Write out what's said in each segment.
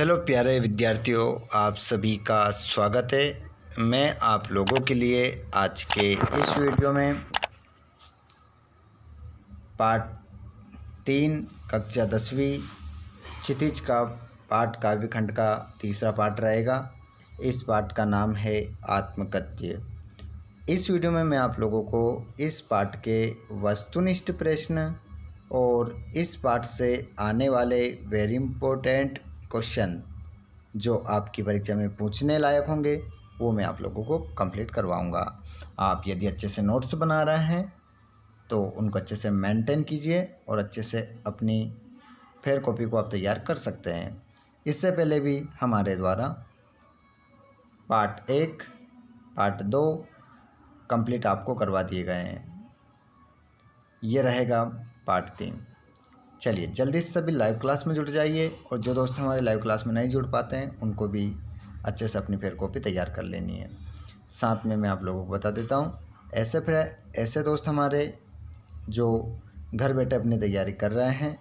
Hello प्यारे विद्यार्थियों, आप सभी का स्वागत है। मैं आप लोगों के लिए आज के इस वीडियो में पाठ 3 कक्षा 10वीं क्षितिज का पाठ काव्यखंड का तीसरा पाठ रहेगा। इस पाठ का नाम है आत्मकथ्य। इस वीडियो में मैं आप लोगों को इस पाठ के वस्तुनिष्ठ प्रश्न और इस पाठ से आने वाले वेरी इम्पोर्टेंट क्वेश्चन जो आपकी परीक्षा में पूछने लायक होंगे वो मैं आप लोगों को कंप्लीट करवाऊंगा। आप यदि अच्छे से नोट्स बना रहे हैं तो उनको अच्छे से मेंटेन कीजिए और अच्छे से अपनी फेयर कॉपी को आप तैयार कर सकते हैं। इससे पहले भी हमारे द्वारा पार्ट 1, पार्ट 2 कंप्लीट आपको करवा दिए गए हैं। ये रहेगा पार्ट 3। चलिए जल्दी से सभी लाइव क्लास में जुड़ जाइए और जो दोस्त हमारे लाइव क्लास में नहीं जुड़ पाते हैं उनको भी अच्छे से अपनी फेयर कॉपी तैयार कर लेनी है। साथ में मैं आप लोगों को बता देता हूँ, ऐसे दोस्त हमारे जो घर बैठे अपनी तैयारी कर रहे हैं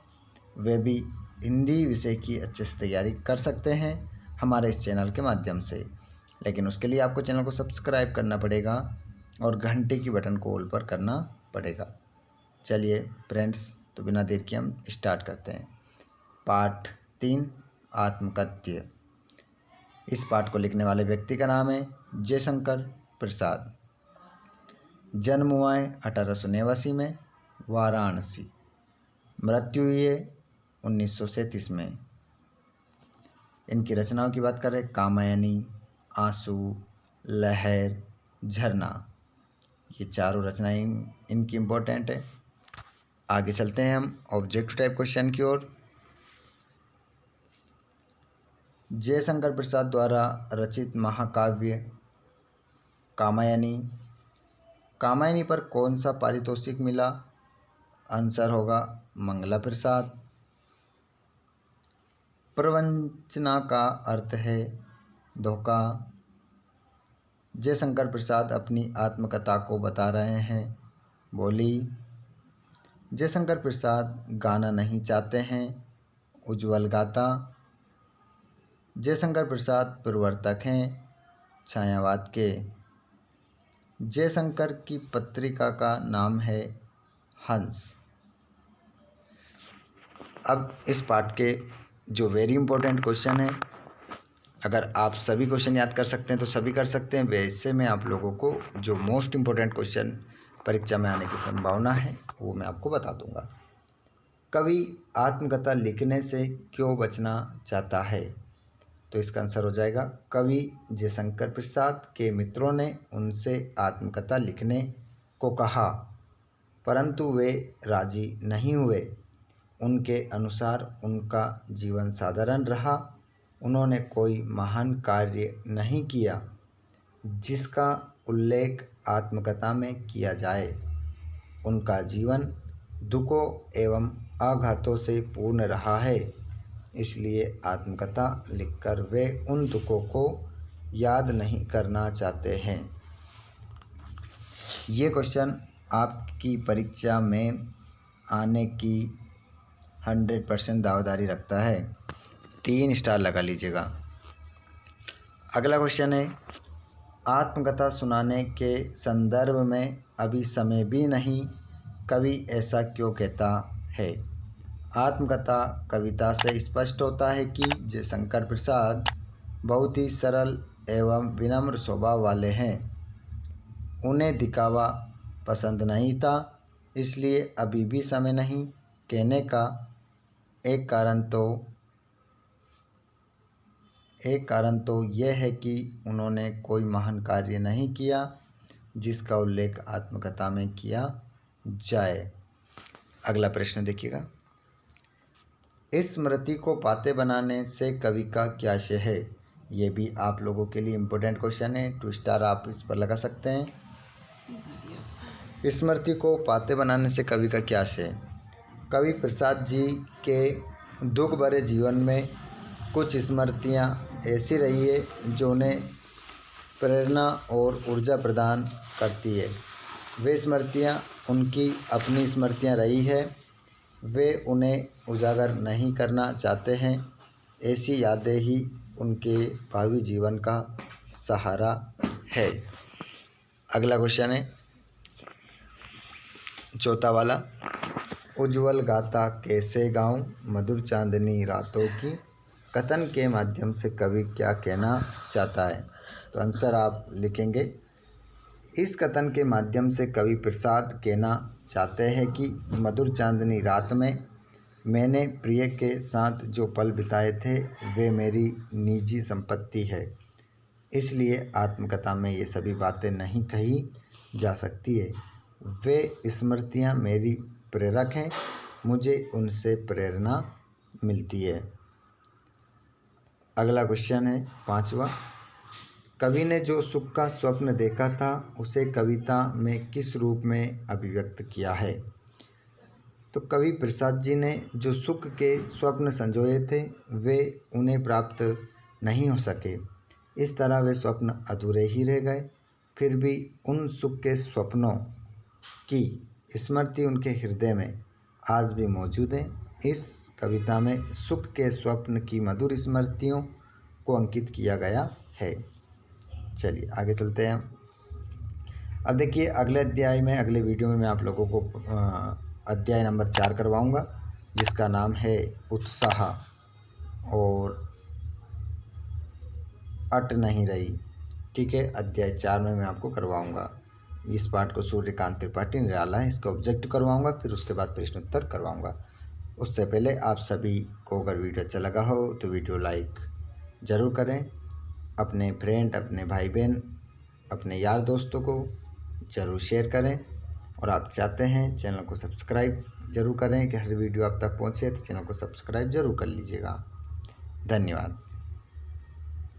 वे भी हिंदी विषय की अच्छे से तैयारी कर सकते हैं हमारे इस चैनल के माध्यम से। लेकिन उसके लिए आपको चैनल को सब्सक्राइब करना पड़ेगा और घंटे की बटन को ऑल पर करना पड़ेगा। चलिए फ्रेंड्स, तो बिना देर के हम स्टार्ट करते हैं। पाठ 3 आत्मकथ्य। इस पाठ को लिखने वाले व्यक्ति का नाम है जयशंकर प्रसाद। जन्म हुआ है 1889 में वाराणसी। मृत्यु हुई है 1937 में। इनकी रचनाओं की बात करें, कामायनी, आंसू, लहर, झरना, ये चारों रचनाएं इनकी इम्पोर्टेंट है। आगे चलते हैं हम ऑब्जेक्टिव टाइप क्वेश्चन की ओर। जयशंकर प्रसाद द्वारा रचित महाकाव्य कामायनी। कामायनी पर कौन सा पारितोषिक मिला? आंसर होगा मंगला प्रसाद। प्रवंचना का अर्थ है धोखा। जयशंकर प्रसाद अपनी आत्मकथा को बता रहे हैं बोली। जयशंकर प्रसाद गाना नहीं चाहते हैं, उज्ज्वल गाता। जयशंकर प्रसाद प्रवर्तक हैं छायावाद के। जयशंकर की पत्रिका का नाम है हंस। अब इस पाठ के जो वेरी इंपॉर्टेंट क्वेश्चन है, अगर आप सभी क्वेश्चन याद कर सकते हैं तो सभी कर सकते हैं। वैसे मैं आप लोगों को जो मोस्ट इम्पोर्टेंट क्वेश्चन परीक्षा में आने की संभावना है वो मैं आपको बता दूंगा। कवि आत्मकथा लिखने से क्यों बचना चाहता है? तो इसका आंसर हो जाएगा कवि जयशंकर प्रसाद के मित्रों ने उनसे आत्मकथा लिखने को कहा परंतु वे राजी नहीं हुए। उनके अनुसार उनका जीवन साधारण रहा। उन्होंने कोई महान कार्य नहीं किया जिसका उल्लेख आत्मकथा में किया जाए। उनका जीवन दुखों एवं आघातों से पूर्ण रहा है, इसलिए आत्मकथा लिखकर वे उन दुखों को याद नहीं करना चाहते हैं। ये क्वेश्चन आपकी परीक्षा में आने की 100% दावेदारी रखता है। 3 स्टार लगा लीजिएगा। अगला क्वेश्चन है, आत्मकथा सुनाने के संदर्भ में अभी समय भी नहीं, कवि ऐसा क्यों कहता है? आत्मकथा कविता से स्पष्ट होता है कि जयशंकर प्रसाद बहुत ही सरल एवं विनम्र स्वभाव वाले हैं। उन्हें दिखावा पसंद नहीं था, इसलिए अभी भी समय नहीं कहने का एक कारण तो यह है कि उन्होंने कोई महान कार्य नहीं किया जिसका उल्लेख आत्मकथा में किया जाए। अगला प्रश्न देखिएगा, इस स्मृति को पाते बनाने से कवि का क्या आशय है? ये भी आप लोगों के लिए इम्पोर्टेंट क्वेश्चन है। 2 स्टार आप इस पर लगा सकते हैं। स्मृति को पाते बनाने से कवि का क्या आशय है? कवि प्रसाद जी के दुख भरे जीवन में कुछ स्मृतियाँ ऐसी रही है जो उन्हें प्रेरणा और ऊर्जा प्रदान करती है। वे स्मृतियाँ उनकी अपनी स्मृतियाँ रही है, वे उन्हें उजागर नहीं करना चाहते हैं। ऐसी यादें ही उनके भावी जीवन का सहारा है। अगला क्वेश्चन है चौथा वाला, उज्ज्वल गाता कैसे गाऊं मधुर चांदनी रातों की, कथन के माध्यम से कवि क्या कहना चाहता है। तो आंसर आप लिखेंगे, इस कथन के माध्यम से कवि प्रसाद कहना चाहते हैं कि मधुर चांदनी रात में मैंने प्रिय के साथ जो पल बिताए थे वे मेरी निजी संपत्ति है, इसलिए आत्मकथा में ये सभी बातें नहीं कही जा सकती है। वे स्मृतियाँ मेरी प्रेरक हैं, मुझे उनसे प्रेरणा मिलती है। अगला क्वेश्चन है पांचवा, कवि ने जो सुख का स्वप्न देखा था उसे कविता में किस रूप में अभिव्यक्त किया है। तो कवि प्रसाद जी ने जो सुख के स्वप्न संजोए थे वे उन्हें प्राप्त नहीं हो सके, इस तरह वे स्वप्न अधूरे ही रह गए। फिर भी उन सुख के स्वप्नों की स्मृति उनके हृदय में आज भी मौजूद है। इस कविता में सुख के स्वप्न की मधुर स्मृतियों को अंकित किया गया है। चलिए आगे चलते हैं। अब देखिए अगले अध्याय में, अगले वीडियो में मैं आप लोगों को अध्याय नंबर 4 करवाऊंगा, जिसका नाम है उत्साह और अट नहीं रही। ठीक है, अध्याय 4 में मैं आपको करवाऊंगा। इस पाठ को सूर्यकांत त्रिपाठी निराला है, इसका ऑब्जेक्ट करवाऊंगा, फिर उसके बाद प्रश्न उत्तर करवाऊंगा। उससे पहले आप सभी को अगर वीडियो अच्छा लगा हो तो वीडियो लाइक ज़रूर करें, अपने फ्रेंड, अपने भाई बहन, अपने यार दोस्तों को ज़रूर शेयर करें, और आप चाहते हैं चैनल को सब्सक्राइब ज़रूर करें कि हर वीडियो आप तक पहुँचे, तो चैनल को सब्सक्राइब ज़रूर कर लीजिएगा। धन्यवाद।